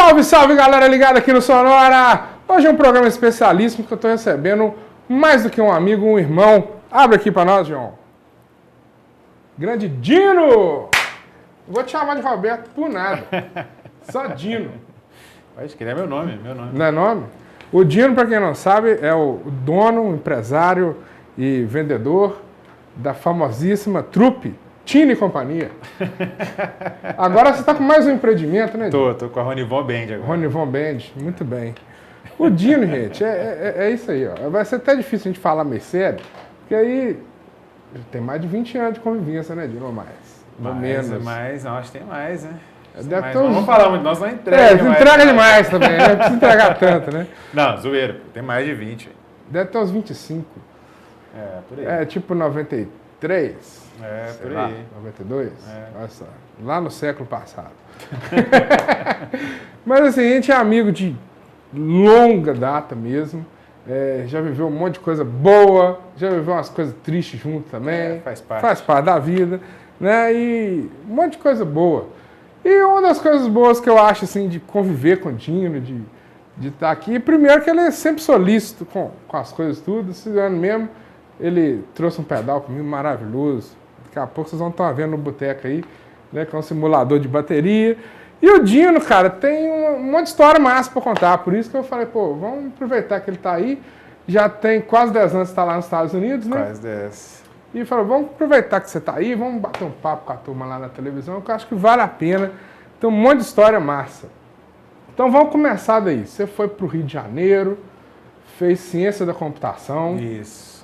Salve, salve, galera ligada aqui no Sonora! Hoje é um programa especialíssimo que eu estou recebendo mais do que um amigo, um irmão. Abre aqui para nós, João. Grande Dino! Vou te chamar de Roberto por nada. Só Dino. Acho que ele é meu nome. Não é nome? O Dino, para quem não sabe, é o dono, empresário e vendedor da famosíssima trupe Tino e Companhia. Agora você está com mais um empreendimento, né, Dino? Tô com a Ronivon Band agora. Ronivon Band, muito bem. O Dino, gente, é isso aí, ó. Vai ser até difícil a gente falar meio sério, porque aí tem mais de 20 anos de convivência, né, Dino? Ou mais? Ou menos. Mais, não, acho que tem mais, né? Deve ter Não uns... vamos falar muito, nós não entregamos. Você entrega demais também, né? Não precisa entregar tanto, né? Não, zoeira, tem mais de 20. Deve ter uns 25. Por aí. É, tipo 93. Por Lá, aí. 92? Olha só, lá no século passado. Mas assim, a gente é amigo de longa data mesmo. Já viveu um monte de coisa boa, já viveu umas coisas tristes junto também. Faz parte. Faz parte da vida, né? E um monte de coisa boa. E uma das coisas boas que eu acho, assim, de conviver com o Dino, de estar aqui, primeiro que ele é sempre solícito com as coisas tudo. Esse ano mesmo, ele trouxe um pedal comigo maravilhoso. Daqui a pouco vocês vão estar vendo no boteco aí, né, que é um simulador de bateria. E o Dino, cara, tem um monte de história massa pra contar. Por isso que eu falei, pô, vamos aproveitar que ele tá aí. Já tem quase 10 anos que tá lá nos Estados Unidos, né? Quase 10. E falou, vamos aproveitar que você tá aí, vamos bater um papo com a turma lá na televisão, que eu acho que vale a pena. Tem um monte de história massa. Então vamos começar daí. Você foi pro Rio de Janeiro, fez ciência da computação. Isso.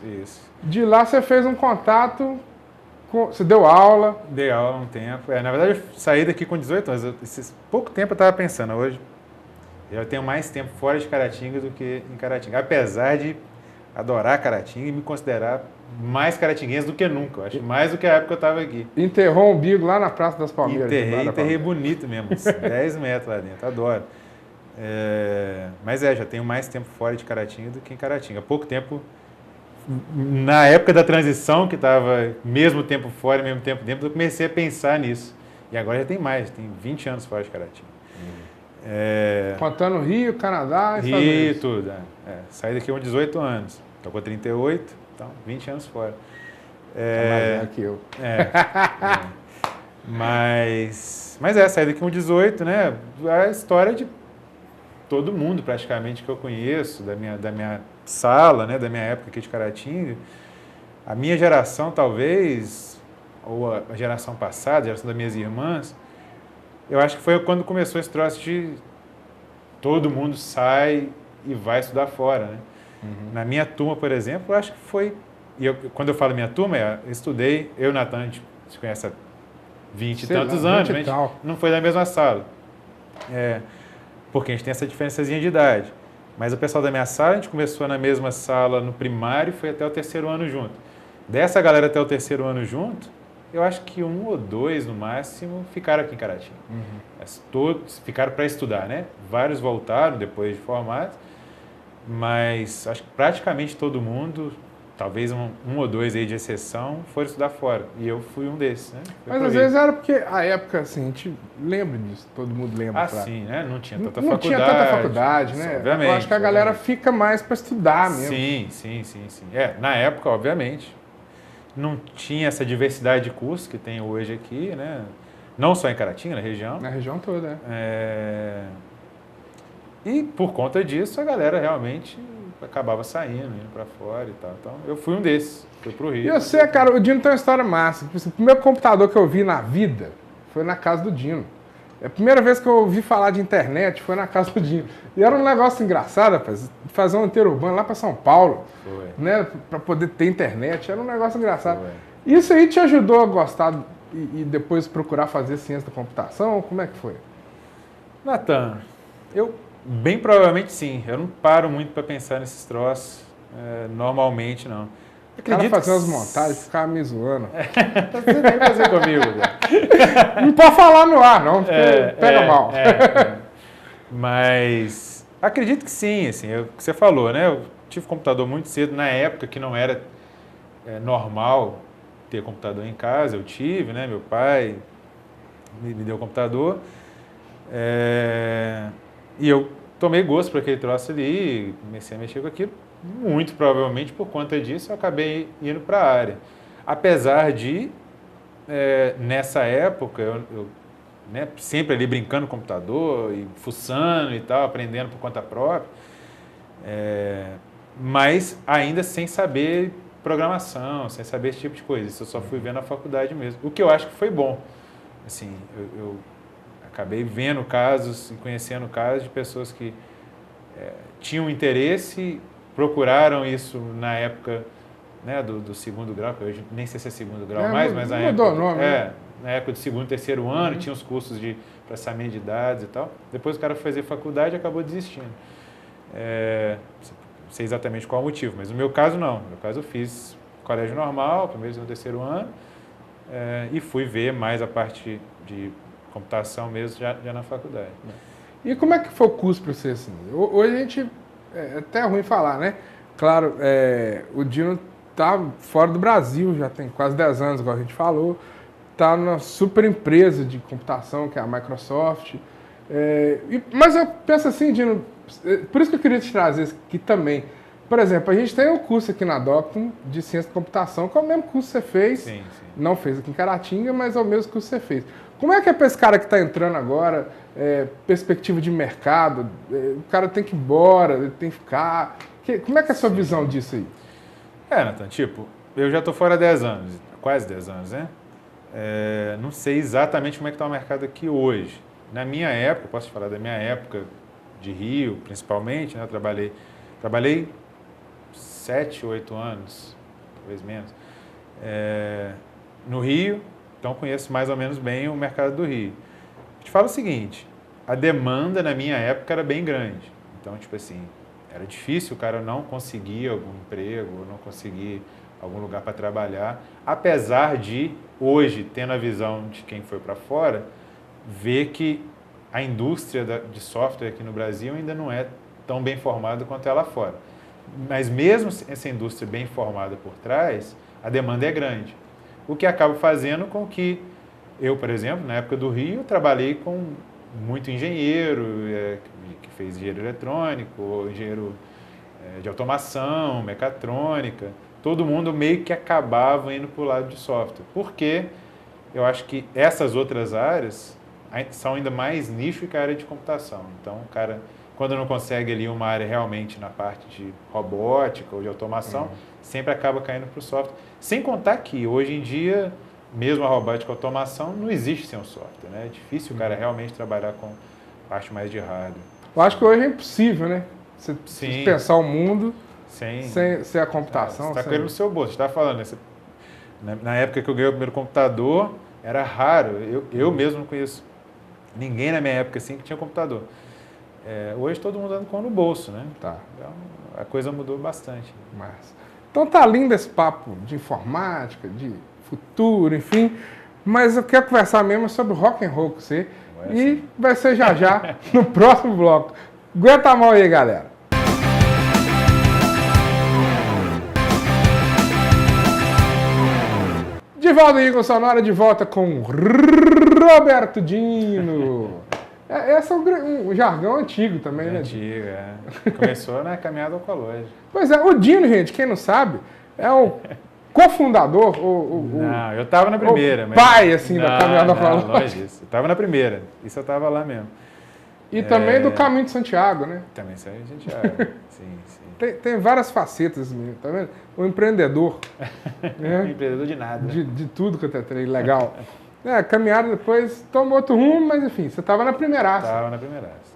De lá você fez um contato, você deu aula. Dei aula há um tempo. Na verdade, eu saí daqui com 18 anos. Esse pouco tempo eu estava pensando, hoje eu tenho mais tempo fora de Caratinga do que em Caratinga. Apesar de adorar Caratinga e me considerar mais caratinguense do que nunca. Eu acho mais do que a época que eu estava aqui. Enterrou o umbigo lá na Praça das Palmeiras. Enterrei bonito mesmo, 10 metros lá dentro, adoro. Mas já tenho mais tempo fora de Caratinga do que em Caratinga. Há pouco tempo, na época da transição, que estava mesmo tempo fora e mesmo tempo dentro, eu comecei a pensar nisso. E agora já tem mais, tem 20 anos fora de Caratinga. Contando Rio, Canadá e Rio, tudo. Saí daqui com 18 anos. Estou com 38, então 20 anos fora. Mais velho que eu. Mas saí daqui com 18, né? A história de todo mundo praticamente que eu conheço, da minha sala, né? Da minha época aqui de Caratinga. A minha geração, talvez, ou a geração passada, a geração das minhas irmãs, eu acho que foi quando começou esse troço de todo mundo sai e vai estudar fora, né? Uhum. Na minha turma, por exemplo, eu acho que foi... quando eu falo minha turma, eu estudei, eu e o Natan, a gente se conhece há 20 e tantos anos, mas a gente não foi da mesma sala. Porque a gente tem essa diferençazinha de idade. Mas o pessoal da minha sala, a gente começou na mesma sala no primário e foi até o terceiro ano junto. Dessa galera até o terceiro ano junto, eu acho que 1 ou 2, no máximo, ficaram aqui em Caratinga. Uhum. Mas todos ficaram para estudar, né? Vários voltaram depois de formados, mas acho que praticamente todo mundo, talvez um ou 2 aí de exceção, foram estudar fora. E eu fui um desses, né? Mas às vezes era porque a época, assim, a gente lembra disso, todo mundo lembra. Sim, né? Não tinha tanta faculdade. Não tinha tanta faculdade, né? Obviamente. Eu acho que a galera fica mais para estudar mesmo. Sim. Na época, obviamente, não tinha essa diversidade de cursos que tem hoje aqui, né? Não só em Caratinga, na região. Na região toda, E por conta disso, a galera realmente acabava saindo, indo para fora e tal. Então, eu fui um desses, fui pro Rio. E você, cara, o Dino tem uma história massa. O primeiro computador que eu vi na vida foi na casa do Dino. A primeira vez que eu ouvi falar de internet foi na casa do Dino. E era um negócio engraçado, rapaz, fazer um interurbano lá para São Paulo, né, para poder ter internet. Era um negócio engraçado. Isso aí te ajudou a gostar e depois procurar fazer ciência da computação? Como é que foi? Natan, bem provavelmente sim. Eu não paro muito para pensar nesses troços, normalmente não. O cara fazer umas montagens, ficava me zoando. Você tem que fazer comigo. Não pode falar no ar, não, porque pega mal. Mas acredito que sim, assim, o que você falou, né? Eu tive computador muito cedo, na época que não era normal ter computador em casa, eu tive, né? Meu pai me deu computador. E eu tomei gosto por aquele troço ali, comecei a mexer com aquilo. Muito provavelmente por conta disso eu acabei indo para a área. Apesar de, nessa época, eu né, sempre ali brincando no computador e fuçando e tal, aprendendo por conta própria, mas ainda sem saber programação, sem saber esse tipo de coisa. Isso eu só fui ver na faculdade mesmo. O que eu acho que foi bom. Assim, eu acabei vendo casos e conhecendo casos de pessoas que tinham interesse, procuraram isso na época, né, do segundo grau, que hoje nem sei se é segundo grau mais, mas na época, nome, na época do segundo e terceiro ano, tinha os cursos de processamento de dados e tal. Depois o cara foi fazer faculdade e acabou desistindo. Não sei exatamente qual o motivo, mas no meu caso não. No meu caso eu fiz colégio normal, primeiro, segundo, terceiro ano, e fui ver mais a parte de computação mesmo já na faculdade. E como é que foi o curso para você? Assim? Hoje a gente, é até ruim falar, né? Claro, o Dino está fora do Brasil, já tem quase 10 anos, igual a gente falou, está numa super empresa de computação, que é a Microsoft. Mas eu penso assim, Dino, por isso que eu queria te trazer aqui também. Por exemplo, a gente tem um curso aqui na Docton de ciência da computação, que é o mesmo curso que você fez, Sim. não fez aqui em Caratinga, mas é o mesmo curso que você fez. Como é que é para esse cara que está entrando agora, perspectiva de mercado, o cara tem que ir embora, ele tem que ficar... Como é que é a sua visão disso aí? Nathan, tipo, eu já estou fora há 10 anos, quase 10 anos, né? Não sei exatamente como é que está o mercado aqui hoje. Na minha época, posso te falar da minha época de Rio, principalmente, né? Eu trabalhei 7, 8 anos, talvez menos, no Rio, então conheço mais ou menos bem o mercado do Rio. Te falo o seguinte, a demanda na minha época era bem grande, então, tipo assim, era difícil o cara não conseguir algum emprego, não conseguir algum lugar para trabalhar, apesar de, hoje, tendo a visão de quem foi para fora, ver que a indústria de software aqui no Brasil ainda não é tão bem formada quanto é lá fora. Mas mesmo essa indústria bem formada por trás, a demanda é grande. O que acaba fazendo com que eu, por exemplo, na época do Rio, trabalhei com muito engenheiro, que fez engenheiro eletrônico, engenheiro de automação, mecatrônica. Todo mundo meio que acabava indo para o lado de software. Porque eu acho que essas outras áreas são ainda mais nicho que a área de computação. Então, o cara, quando não consegue ali uma área realmente na parte de robótica ou de automação, sempre acaba caindo para o software. Sem contar que, hoje em dia, mesmo a robótica e a automação, não existe sem o software, né? É difícil o cara realmente trabalhar com parte mais de hardware. Eu acho que hoje é impossível, né? Você pensar o mundo sem a computação. Você está com ele no seu bolso. Você está falando, né? Na época que eu ganhei o primeiro computador, era raro. Eu mesmo não conheço ninguém na minha época assim que tinha computador. Hoje todo mundo anda com no bolso, né? Tá. Então, a coisa mudou bastante. Então tá lindo esse papo de informática, de futuro, enfim. Mas eu quero conversar mesmo sobre rock and roll com você. E vai ser já no próximo bloco. Aguenta a mão aí, galera. Divaldo Igor Sonora de volta com Roberto Dino. Esse é um jargão antigo também, né? Antigo, Começou na caminhada ecológica. Pois é, o Dino, gente, quem não sabe, é o cofundador, Não, eu estava na primeira. O pai, assim, da caminhada ecológica. Longe disso. Eu estava na primeira. Isso eu estava lá mesmo. E também do Caminho de Santiago, né? Também saiu de Santiago. Sim. Tem várias facetas, menino, tá vendo? O empreendedor. Né? Empreendedor de nada. De tudo que eu tenho legal. Caminhada depois tomou outro rumo, mas enfim, você estava na primeiraça. Estava na primeiraça.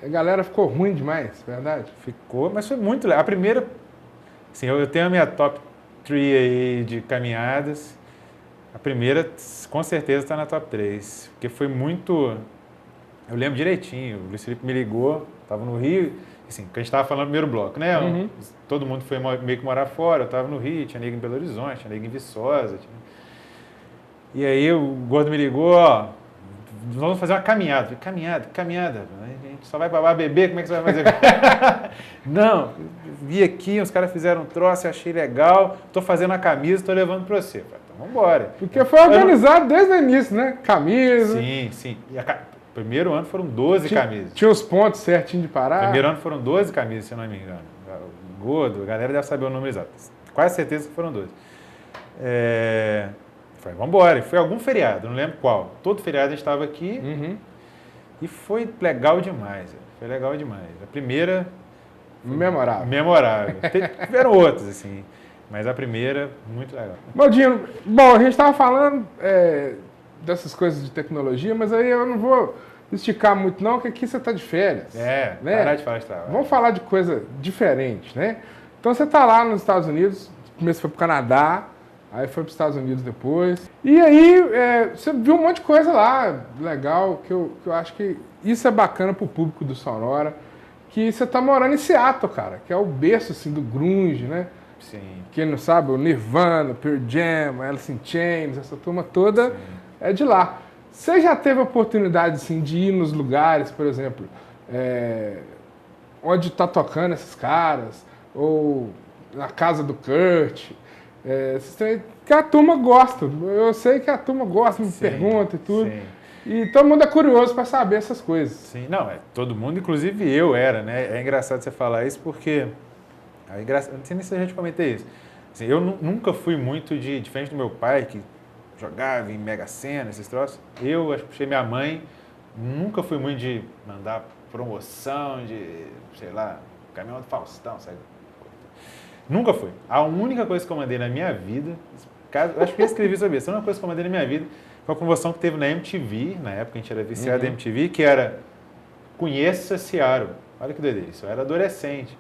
A galera ficou ruim demais, verdade? Ficou, mas foi muito legal. A primeira, assim, eu tenho a minha top 3 aí de caminhadas. A primeira, com certeza, está na top 3. Porque foi muito... Eu lembro direitinho, o Luiz Felipe me ligou, estava no Rio, assim, que a gente estava falando no primeiro bloco, né? Todo mundo foi meio que morar fora, eu estava no Rio, tinha nego em Belo Horizonte, tinha nego em Viçosa. E aí o Gordo me ligou, nós vamos fazer uma caminhada. Eu falei, caminhada, a gente só vai para beber, como é que você vai fazer? Não, vi aqui, os caras fizeram um troço, eu achei legal, estou fazendo a camisa, estou levando para você. Eu falei, então vamos embora. Porque foi organizado desde o início, né? Camisa. Sim. Primeiro ano foram 12 camisas. Tinha os pontos certinho de parar? Primeiro ano foram 12 camisas, se eu não me engano. O Gordo, a galera deve saber o número exato. Quase certeza que foram 12. Foi, vambora. Foi algum feriado, não lembro qual. Todo feriado a gente estava aqui e foi legal demais. Foi legal demais. A primeira... Memorável. Memorável. Tiveram outras, assim. Mas a primeira, muito legal. Baldinho, bom, a gente estava falando dessas coisas de tecnologia, mas aí eu não vou esticar muito não, porque aqui você está de férias. Né? Parar de falar de trabalho. Vamos falar de coisa diferente, né? Então você está lá nos Estados Unidos, primeiro você foi para o Canadá, aí foi para os Estados Unidos depois. E aí você viu um monte de coisa lá, legal, que eu acho que isso é bacana para o público do Sonora, que você está morando em Seattle, cara, que é o berço assim, do grunge, né? Sim. Quem não sabe, o Nirvana, Pearl Jam, Alice in Chains, essa turma toda é de lá. Você já teve a oportunidade assim, de ir nos lugares, por exemplo, onde está tocando esses caras, ou na casa do Kurt? Que a turma gosta. Eu sei que a turma gosta, me pergunta e tudo. Sim. E todo mundo é curioso para saber essas coisas. Sim, não, todo mundo, inclusive eu era, né? É engraçado você falar isso porque... não sei nem se eu já te comentei isso. Assim, eu nunca fui muito diferente do meu pai, que jogava em Mega Sena, esses troços. Eu puxei minha mãe, nunca fui muito de mandar promoção de, sei lá, caminhão do Faustão, sabe? Nunca fui. A única coisa que eu mandei na minha vida, eu acho que eu escrevi sobre isso, a única coisa que eu mandei na minha vida foi uma promoção que teve na MTV, na época a gente era viciado em MTV, que era Conheça Seattle. Olha que doideira, isso, eu era adolescente.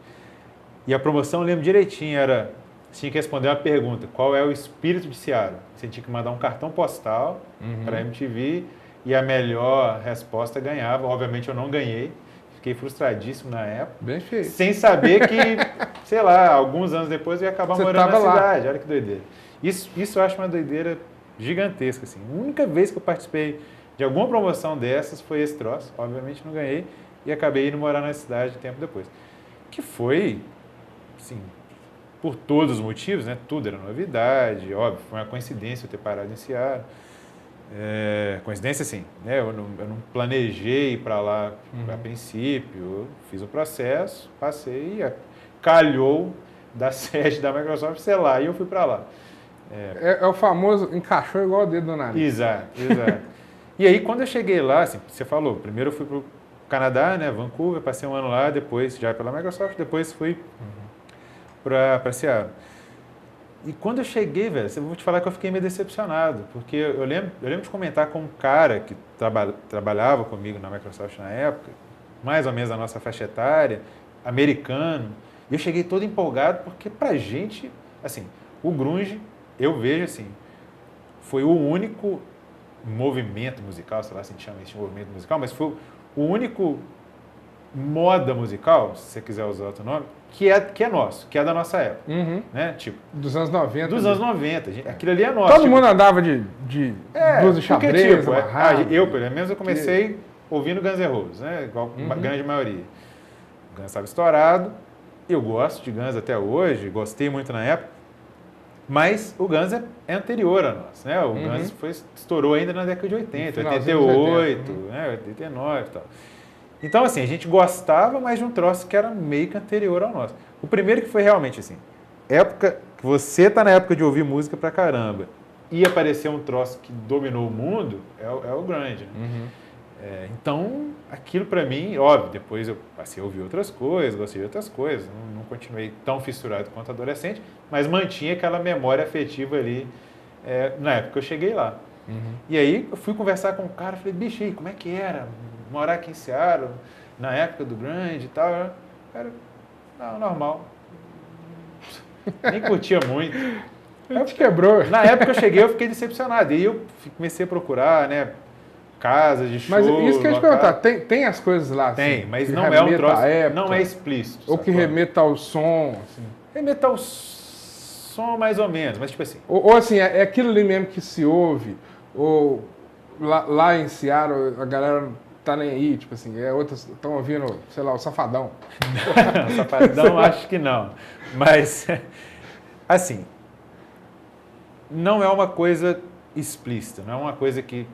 E a promoção, eu lembro direitinho, você tinha que responder uma pergunta, qual é o espírito de Seattle? Você tinha que mandar um cartão postal para a MTV e a melhor resposta ganhava. Obviamente eu não ganhei, fiquei frustradíssimo na época. Bem feito. Sem saber que, sei lá, alguns anos depois eu ia acabar morando na cidade. Olha que doideira. Isso eu acho uma doideira gigantesca, assim. A única vez que eu participei de alguma promoção dessas foi esse troço. Obviamente não ganhei e acabei indo morar na cidade tempo depois. Que foi... Sim, por todos os motivos, né? Tudo era novidade, óbvio, foi uma coincidência eu ter parado em Seattle. Coincidência, sim, né? Eu não planejei ir para lá a princípio, eu fiz o processo, passei e calhou da sede da Microsoft ser lá e eu fui para lá. É o famoso encaixou igual o dedo do nariz. Exato. E aí, quando eu cheguei lá, assim, você falou, primeiro eu fui para o Canadá, né? Vancouver, passei um ano lá, depois já pela Microsoft, depois fui para Seattle. E quando eu cheguei, velho, eu vou te falar que eu fiquei meio decepcionado, porque eu lembro de comentar com um cara que trabalhava comigo na Microsoft na época, mais ou menos a nossa faixa etária, americano, e eu cheguei todo empolgado, porque pra gente, assim, o grunge, eu vejo assim, foi o único movimento musical, sei lá se a gente chama isso de movimento musical, mas foi o único moda musical, se você quiser usar outro nome, que é nosso, que é da nossa época. Né? Tipo, dos anos 90. Dos anos 90. Aquilo ali é nosso. Todo mundo andava de blusa xadrez, tipo, eu, pelo menos, eu comecei ouvindo Guns N' Roses, né? Igual a grande maioria. O Guns estava estourado, eu gosto de Guns até hoje, gostei muito na época, mas o Guns é anterior a nós, né? O Guns estourou ainda na década de 80, 88, né? 89 e tal. Então, assim, a gente gostava, mas de um troço que era meio que anterior ao nosso. O primeiro que foi realmente, assim, época que você tá na época de ouvir música pra caramba e aparecer um troço que dominou o mundo, é o grunge. Né? Então, aquilo pra mim, óbvio, depois eu passei a ouvir outras coisas, gostei de outras coisas, não continuei tão fissurado quanto adolescente, mas mantinha aquela memória afetiva ali na época que eu cheguei lá. E aí eu fui conversar com um cara, falei, bicho, aí, como é que era morar aqui em Seattle, na época do grunge e tal? Cara, não, normal. Nem curtia muito. Te quebrou. Na época eu cheguei, eu fiquei decepcionado. E aí eu comecei a procurar, né, casas de show. Mas isso que eu ia te perguntar, tem as coisas lá? Tem, assim, mas não é um troço, época, não é explícito. Ou que remeta ao som, assim. Remeta ao som mais ou menos, mas tipo assim... Ou assim, é aquilo ali mesmo que se ouve, ou lá em Seattle a galera não tá nem aí, tipo assim, outras estão ouvindo, sei lá, o Safadão. O Safadão acho que não, mas assim, não é uma coisa explícita, não é uma coisa que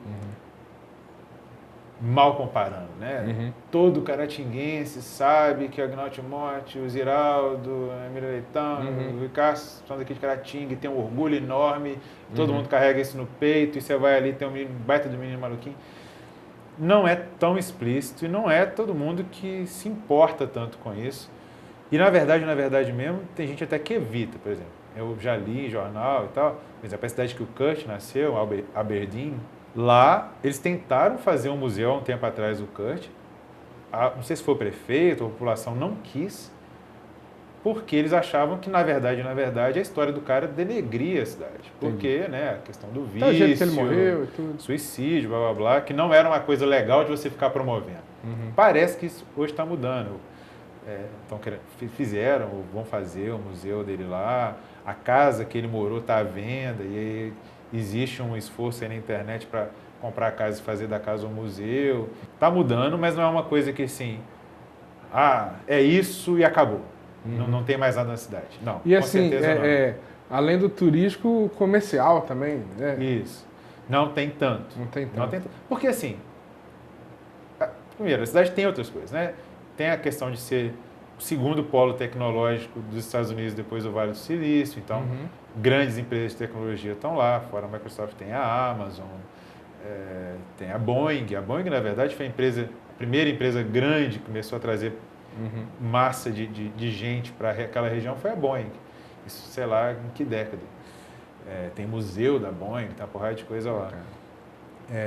mal comparando, né? Todo caratinguense sabe que o Agnaldo Timóteo, o Ziraldo, o Emílio Leitão, o Ricardo são daqui de Caratinga, tem um orgulho enorme, todo mundo carrega isso no peito, e você vai ali, tem um baita do menino maluquinho. Não é tão explícito e não é todo mundo que se importa tanto com isso. E na verdade mesmo, tem gente até que evita, por exemplo. Eu já li em jornal e tal, por exemplo, a cidade que o Kurt nasceu, Aberdeen, lá eles tentaram fazer um museu há um tempo atrás do Kurt. Não sei se foi o prefeito ou a população não quis, porque eles achavam que, na verdade, a história do cara denegria a cidade. Porque, né, a questão do vício, o jeito que ele morreu e tudo. Suicídio, blá, blá, blá, que não era uma coisa legal de você ficar promovendo. Parece que isso hoje está mudando. Então, fizeram, ou vão fazer o museu dele lá, a casa que ele morou está à venda, e aí existe um esforço aí na internet para comprar a casa e fazer da casa um museu. Está mudando, mas não é uma coisa que assim, é isso e acabou. Não tem mais nada na cidade. Não, e com assim, certeza não. Além do turístico, comercial também, né? Isso. Não tem tanto. Não tem tanto. Porque assim, primeiro, a cidade tem outras coisas, né? Tem a questão de ser o segundo polo tecnológico dos Estados Unidos depois do Vale do Silício, então grandes empresas de tecnologia estão lá, fora a Microsoft tem a Amazon, tem a Boeing. A Boeing, na verdade, foi a primeira empresa grande que começou a trazer massa de gente para aquela região, foi a Boeing. Isso, sei lá, em que década. Tem museu da Boeing, tem uma porrada de coisa lá.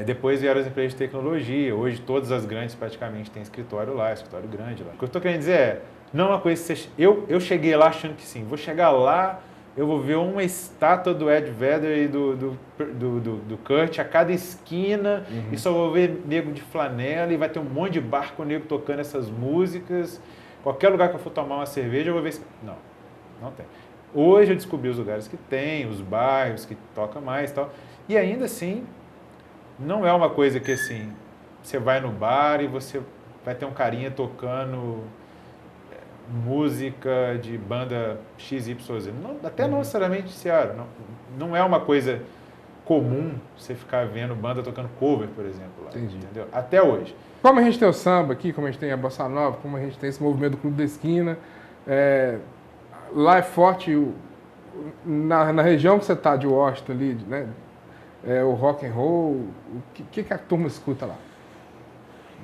Depois vieram as empresas de tecnologia. Hoje todas as grandes praticamente têm escritório lá, escritório grande lá. O que eu estou querendo dizer não é uma coisa que eu cheguei lá achando que sim, vou chegar lá, eu vou ver uma estátua do Ed Vedder e do Kurt a cada esquina, e só vou ver nego de flanela, e vai ter um monte de bar com nego tocando essas músicas. Qualquer lugar que eu for tomar uma cerveja, eu vou ver se... Não tem. Hoje eu descobri os lugares que tem, os bairros que tocam mais e tal. E ainda assim, não é uma coisa que assim, você vai no bar e você vai ter um carinha tocando música de banda XYZ. Até não necessariamente de Seara. Não é uma coisa comum você ficar vendo banda tocando cover, por exemplo. Lá, entendeu? Até hoje. Como a gente tem o samba aqui, como a gente tem a bossa nova, como a gente tem esse movimento do Clube da Esquina, lá é forte, na região que você está de Washington ali, né? O rock and roll, o que a turma escuta lá?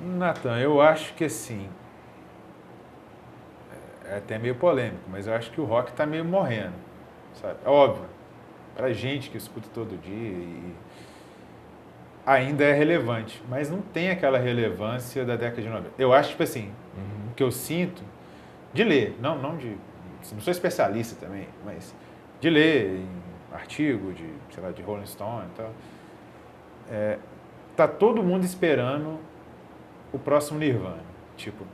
Nathan, eu acho que assim, é até meio polêmico, mas eu acho que o rock está meio morrendo, sabe? É óbvio, para gente que escuta todo dia, ainda é relevante, mas não tem aquela relevância da década de 90. Eu acho, tipo assim, o que eu sinto de ler, não sou especialista também, mas de ler em artigo, de Rolling Stone e tal, tá todo mundo esperando o próximo Nirvana. Tipo,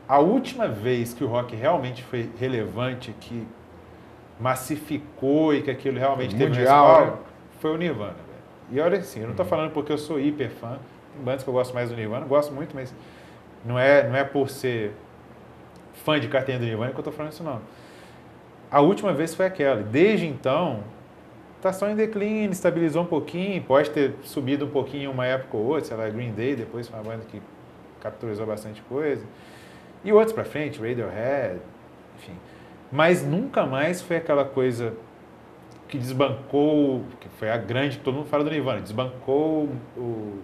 a última vez que o rock realmente foi relevante, que massificou e que aquilo realmente teve mundial, foi o Nirvana. Velho. E olha assim, eu não tô falando porque eu sou hiper fã, tem bandas que eu gosto mais do Nirvana, gosto muito, mas não é por ser fã de carteirinha do Nirvana que eu tô falando isso não. A última vez foi aquela. Desde então, está só em declínio, estabilizou um pouquinho, pode ter subido um pouquinho em uma época ou outra, sei lá, Green Day, depois foi uma banda que capitalizou bastante coisa. E outros para frente, Radiohead, enfim. Mas nunca mais foi aquela coisa que desbancou, que foi a grande, todo mundo fala do Nirvana, desbancou o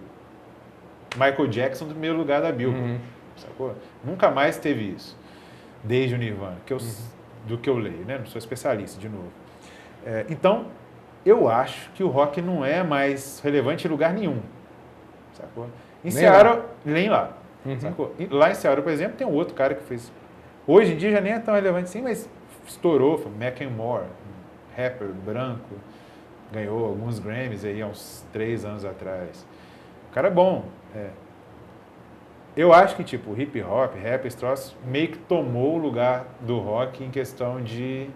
Michael Jackson do primeiro lugar da Billboard, sacou? Nunca mais teve isso, desde o Nirvana, do que eu leio, né? Não sou especialista, de novo. Então, eu acho que o rock não é mais relevante em lugar nenhum, sacou? Em Seattle, nem lá, sacou? Lá em Seattle, por exemplo, tem um outro cara que fez... Hoje em dia já nem é tão relevante assim, mas estourou, foi Macklemore, um rapper branco, ganhou alguns Grammys aí há uns 3 anos atrás. O cara é bom. Eu acho que, tipo, hip hop, rap, esse troço, meio que tomou o lugar do rock em questão de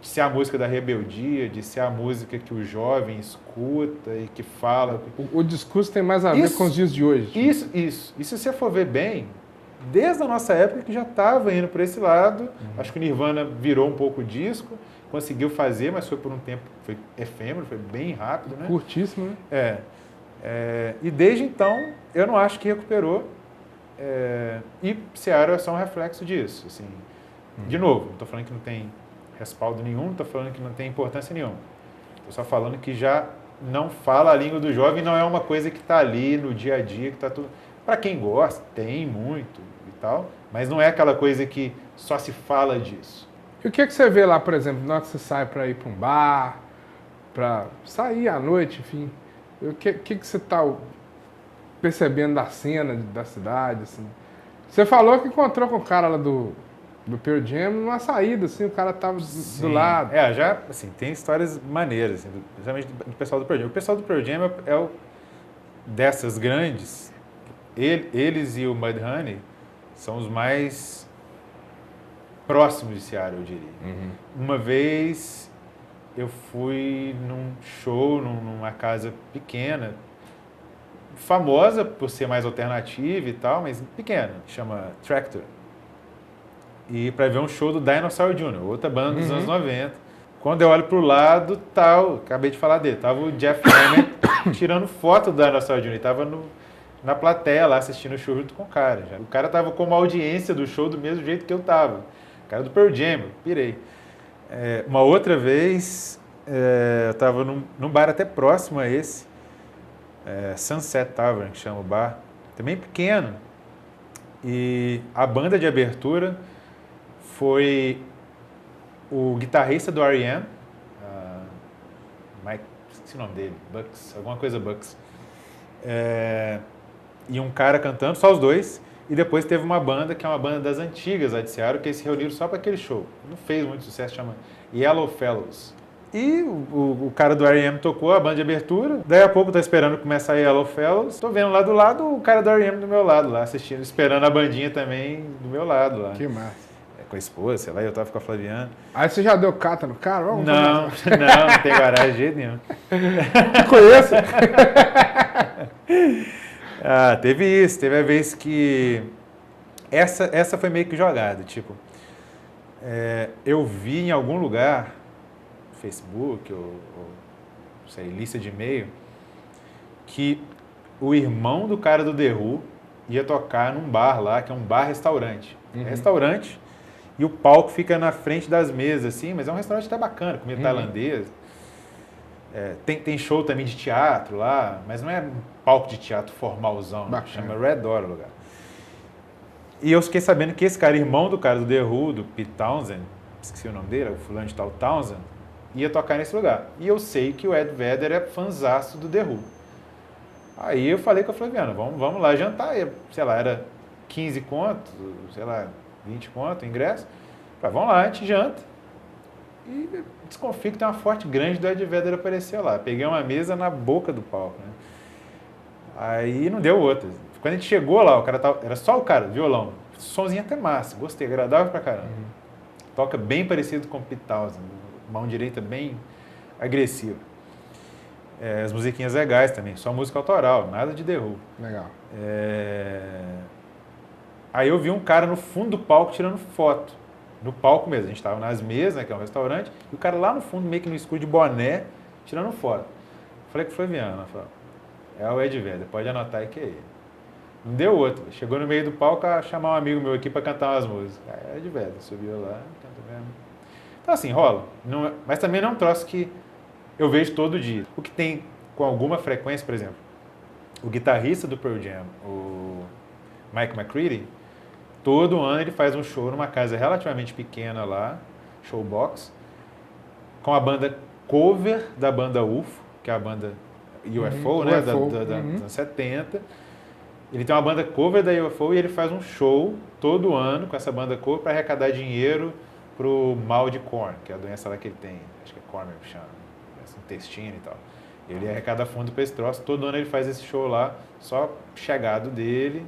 ser a música da rebeldia, de ser a música que o jovem escuta e que fala. O discurso tem mais a ver com os dias de hoje. Isso. E se você for ver bem, desde a nossa época que já estava indo por esse lado, acho que o Nirvana virou um pouco o disco, conseguiu fazer, mas foi por um tempo, foi efêmero, foi bem rápido, né? Curtíssimo, né? E desde então, eu não acho que recuperou. E Seattle é só um reflexo disso. Assim. De novo, não estou falando que não tem respaldo nenhum, não estou falando que não tem importância nenhuma. Estou só falando que já não fala a língua do jovem, não é uma coisa que está ali no dia a dia, que está tudo... Para quem gosta, tem muito e tal, mas não é aquela coisa que só se fala disso. E o que você vê lá, por exemplo, na hora que você sai para ir para um bar, para sair à noite, enfim? O que você está percebendo da cena, da cidade, assim? Você falou que encontrou com o cara lá do Pearl Jam numa saída, assim, o cara tava do lado. Já, assim, tem histórias maneiras, assim, principalmente do pessoal do Pearl Jam. O pessoal do Pearl Jam dessas grandes, eles e o Mudhoney são os mais próximos de Seattle, eu diria. Uma vez eu fui num show, numa casa pequena, famosa por ser mais alternativa e tal, mas pequena, chama Tractor. E para ver um show do Dinosaur Jr., outra banda dos anos 90. Quando eu olho pro lado, acabei de falar dele, tava o Jeff Ament tirando foto do Dinosaur Jr., ele tava na plateia lá assistindo o show junto com o cara. O cara tava como audiência do show do mesmo jeito que eu tava. O cara do Pearl Jam, pirei. Uma outra vez, eu tava num bar até próximo a esse, Sunset Tavern, que chama o bar, também pequeno. E a banda de abertura foi o guitarrista do R.E.M., Mike, esqueci o nome dele, Bucks, alguma coisa Bucks. E um cara cantando, só os dois. E depois teve uma banda, que é uma banda das antigas lá de Seattle, que eles se reuniram só para aquele show. Não fez muito sucesso, chama Yellow Fellows. E o cara do R.E.M. tocou a banda de abertura. Daí a pouco eu tô esperando começar a Yellow Fellows. Tô vendo lá do lado o cara do R.E.M. do meu lado, lá assistindo, esperando a bandinha também do meu lado lá. Que massa. Com a esposa, sei lá, eu tava com a Flaviana. Aí você já deu cata no cara? Não tem garagem de jeito nenhum. Te conheço. Teve isso, teve a vez que... Essa foi meio que jogada, tipo... eu vi em algum lugar, Facebook ou sei, lista de e-mail, que o irmão do cara do The Who ia tocar num bar lá, que é um bar-restaurante. É restaurante, e o palco fica na frente das mesas, assim, mas é um restaurante até bacana, comida tailandesa. Tem show também de teatro lá, mas não é palco de teatro formalzão, né? Chama Red Door o lugar. E eu fiquei sabendo que esse cara, irmão do cara do The Who, do Pete Townsend, esqueci o nome dele, o fulano de tal Townsend, ia tocar nesse lugar. E eu sei que o Ed Vedder é fanzaço do The Who. Aí eu falei com a Flaviana, vamos lá jantar. Sei lá, era 15 conto, sei lá, 20 conto o ingresso. Falei, vamos lá, a gente janta. E desconfio que tem uma forte grande do Ed Vedder aparecer lá. Peguei uma mesa na boca do palco, né? Aí não deu outra. Quando a gente chegou lá, era só o cara, violão. Sonzinho até massa, gostei, agradável pra caramba. Toca bem parecido com o Pete Townsend, mão direita bem agressiva. As musiquinhas legais também, só música autoral, nada de The Who. Legal. Aí eu vi um cara no fundo do palco tirando foto. No palco mesmo, a gente estava nas mesas, né, que é um restaurante, e o cara lá no fundo, meio que no escuro de boné, tirando foto. Falei com o Flaviano, é o Ed Vedder, pode anotar aí que é ele. Não deu outro. Chegou no meio do palco a chamar um amigo meu aqui para cantar umas músicas. É Ed Vedder, subiu lá, canta mesmo. Então assim, rola. Não, mas também não é um troço que eu vejo todo dia. O que tem com alguma frequência, por exemplo, o guitarrista do Pearl Jam, o Mike McCready, todo ano ele faz um show numa casa relativamente pequena lá, showbox, com a banda cover da banda UFO, que é a banda UFO, né, da anos 70. Ele tem uma banda cover da UFO e ele faz um show todo ano com essa banda cover para arrecadar dinheiro pro mal de Corn, que é a doença lá que ele tem, acho que é Corn, que chama, intestino e tal. Ele arrecada fundo para esse troço, todo ano ele faz esse show lá, só chegado dele,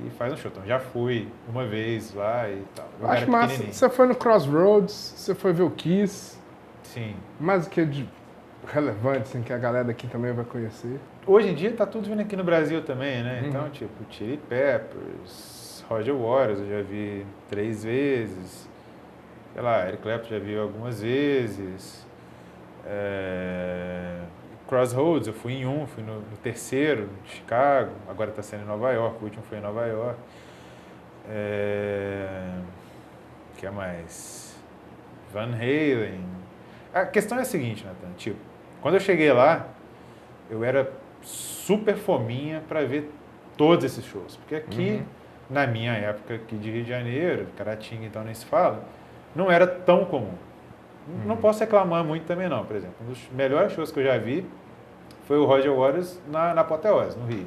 e faz um show. Então já fui uma vez lá e tal. Acho massa. Você foi no Crossroads, você foi ver o Kiss. Sim. Mais o que de relevante, assim, que a galera daqui também vai conhecer. Hoje em dia tá tudo vindo aqui no Brasil também, né? Então, tipo, Chili Peppers, Roger Waters, eu já vi 3 vezes. Sei lá, Eric Clapton já vi algumas vezes. Crossroads, eu fui em um, fui no terceiro, em Chicago, agora está sendo em Nova York, o último foi em Nova York. O que mais? Van Halen. A questão é a seguinte, Nathan, tipo, quando eu cheguei lá, eu era super fominha para ver todos esses shows, porque aqui, na minha época aqui de Rio de Janeiro, Caratinga, então nem se fala, não era tão comum. Não posso reclamar muito também não, por exemplo, um dos melhores shows que eu já vi foi o Roger Waters na Apoteose, no Rio.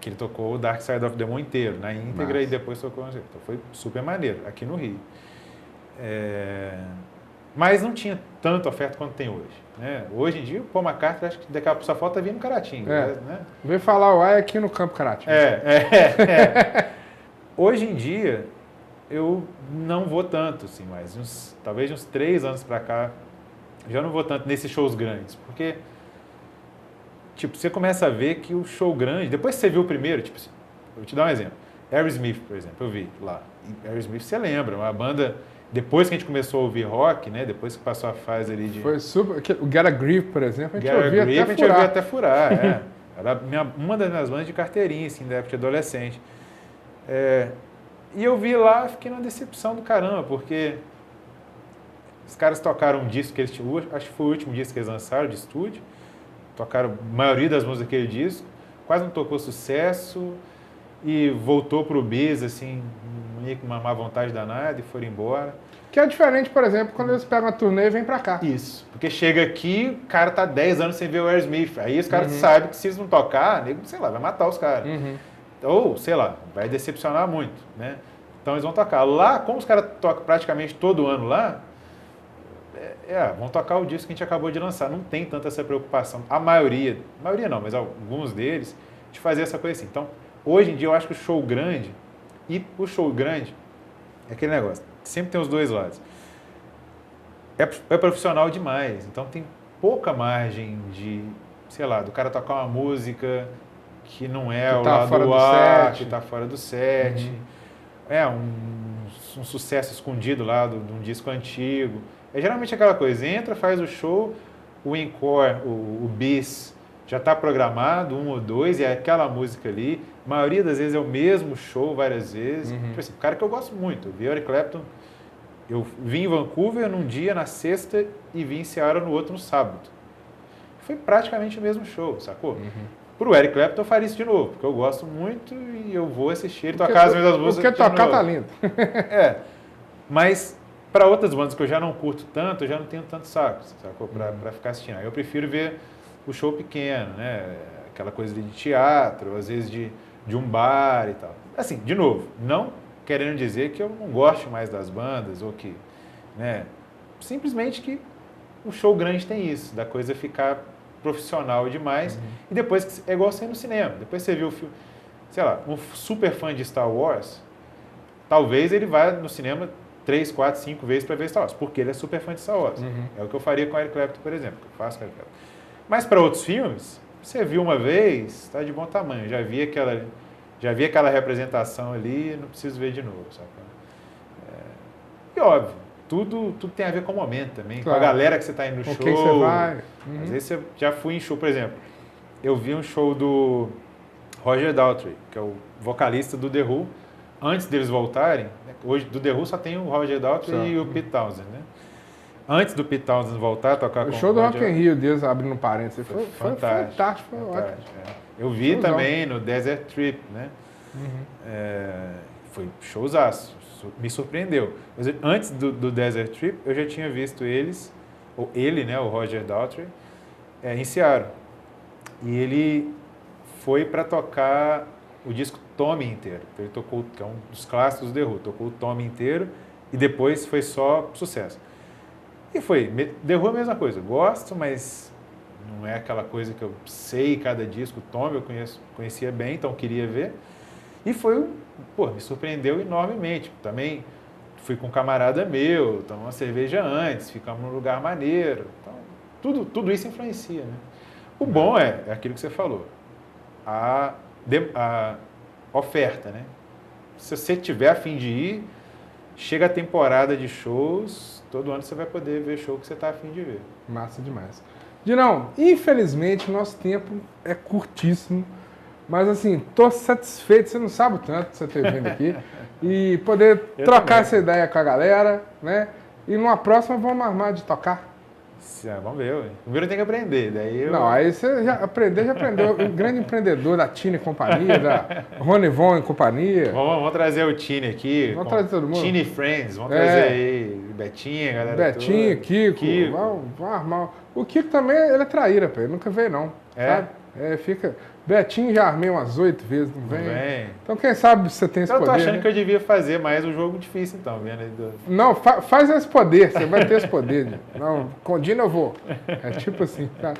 Que ele tocou o Dark Side of the Moon inteiro, na íntegra. Nossa. E depois tocou... Então foi super maneiro, aqui no Rio. Mas não tinha tanta oferta quanto tem hoje. Né? Hoje em dia, o Paul McCartney, acho que daqui a pouco só falta vir no Caratinga. Né? Vem falar o ai aqui no Campo Caratinga. Hoje em dia, eu não vou tanto, assim, mas talvez uns 3 anos pra cá, já não vou tanto nesses shows grandes, porque... Tipo, você começa a ver que o show grande... Depois que você viu o primeiro, tipo assim, vou te dar um exemplo. Aerosmith, por exemplo, eu vi lá. E Aerosmith, você lembra, uma banda... Depois que a gente começou a ouvir rock, né? Depois que passou a fase ali de... Foi super... O Get a Grip, por exemplo, a gente ouvia até furar. Era uma das minhas bandas de carteirinha, assim, da época de adolescente. E eu vi lá, fiquei numa decepção do caramba, porque... Os caras tocaram um disco que eles tinham... Acho que foi o último disco que eles lançaram, de estúdio. Tocaram a maioria das músicas daquele disco, quase não tocou sucesso e voltou pro bis, assim, meio com uma má vontade danada e foram embora. Que é diferente, por exemplo, quando eles pegam a turnê e vêm pra cá. Isso, porque chega aqui, o cara tá 10 anos sem ver o Aerosmith, aí os caras sabem que se eles não tocar, nego, sei lá, vai matar os caras. Ou, sei lá, vai decepcionar muito, né? Então eles vão tocar. Lá, como os caras tocam praticamente todo ano lá, vão tocar o disco que a gente acabou de lançar. Não tem tanta essa preocupação. A maioria não, mas alguns deles, de fazer essa coisa assim. Então, hoje em dia, eu acho que o show grande é aquele negócio. Sempre tem os dois lados. É profissional demais. Então, tem pouca margem de, sei lá, do cara tocar uma música que não é o lado A, que está fora do set. Um sucesso escondido lá de um disco antigo. É geralmente aquela coisa, entra, faz o show, o encore, o bis, já está programado, 1 ou 2, e é aquela música ali. A maioria das vezes é o mesmo show várias vezes. Tipo assim, cara que eu gosto muito, eu vi Eric Clapton, eu vim em Vancouver num dia, na sexta, e vim em Seattle no outro, no sábado. Foi praticamente o mesmo show, sacou? Pro Eric Clapton eu faria isso de novo, porque eu gosto muito e eu vou assistir ele tocar as mesmas músicas. Porque tocar tá lindo. Mas... Para outras bandas que eu já não curto tanto, eu já não tenho tanto saco, sacou? Para ficar assistindo. Aí eu prefiro ver o show pequeno, né? Aquela coisa de teatro, às vezes de um bar e tal. Assim, de novo, não querendo dizer que eu não gosto mais das bandas ou que, né? Simplesmente que o show grande tem isso, da coisa ficar profissional demais. E depois, é igual você ir no cinema. Depois você viu o filme, sei lá, um super fã de Star Wars, talvez ele vá no cinema 3, 4, 5 vezes para ver Star Wars, porque ele é super fã de Star Wars. É o que eu faria com o Eric Clapton, por exemplo, que eu faço com o Eric Clapton. Mas para outros filmes, você viu uma vez, está de bom tamanho. Já vi aquela representação ali, não preciso ver de novo. Sabe? E óbvio, tudo tem a ver com o momento também, claro. Com a galera que você está indo no show. Quem você vai. Às vezes você já fui em show, por exemplo, eu vi um show do Roger Daltrey, que é o vocalista do The Who, antes deles voltarem. Né? Hoje do The Who só tem o Roger Daltrey e o Pete Townshend, né? Antes do Pete Townshend voltar a tocar com o show do Rock in Rio, Deus abrindo um parênteses, foi fantástico, foi ótimo. Eu vi também no Desert Trip, né? Foi showzaço, me surpreendeu. Mas antes do Desert Trip, eu já tinha visto ele, né, o Roger Daltrey, em Seattle. E ele foi para tocar o disco Tommy inteiro. Então ele tocou, que é um dos clássicos do The Who, tocou o Tommy inteiro e depois foi só sucesso. E foi, The Who é a mesma coisa, gosto, mas não é aquela coisa que eu sei cada disco. O Tommy eu conhecia bem, então queria ver. E me surpreendeu enormemente. Também fui com um camarada meu, tomamos uma cerveja antes, ficamos num lugar maneiro. Então, tudo isso influencia, né? O bom é aquilo que você falou, a oferta, né? Se você tiver a fim de ir, chega a temporada de shows, todo ano você vai poder ver show que você está a fim de ver. Massa demais. Dinão, infelizmente, nosso tempo é curtíssimo. Mas, assim, tô satisfeito. Você não sabe o tanto que você ter vindo aqui. E poder trocar também. essa ideia com a galera, né? E numa próxima vamos armar de tocar. Vamos ver, ué. Primeiro tem que aprender, daí eu... Não, aí você já aprendeu. O grande empreendedor da Tine e Companhia, da Rony Von e Companhia. Vamos trazer o Tine aqui. Vamos trazer todo mundo. Tine Friends, vamos trazer aí Betinha, galera Betinho, toda. Kiko. Vamos armar. O Kiko também, ele é traíra, pô. Ele nunca veio, não. É? Sabe? Fica... Betinho já armei umas 8 vezes, não vem. Vem. Então quem sabe você tem esse Eu poder. tô achando né? que eu devia fazer mais um jogo difícil, então, vendo aí do... Não, faz esse poder, você vai ter esse poder. Não, com o Dino eu vou. É tipo assim, tá?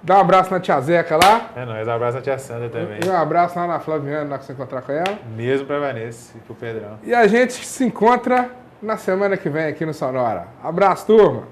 Dá um abraço na tia Zeca lá. É nóis, um abraço à tia Sandra também. E um abraço lá na Flaviana, lá que você encontrar com ela. Mesmo pra Vanessa e pro Pedrão. E a gente se encontra na semana que vem aqui no Sonora. Abraço, turma!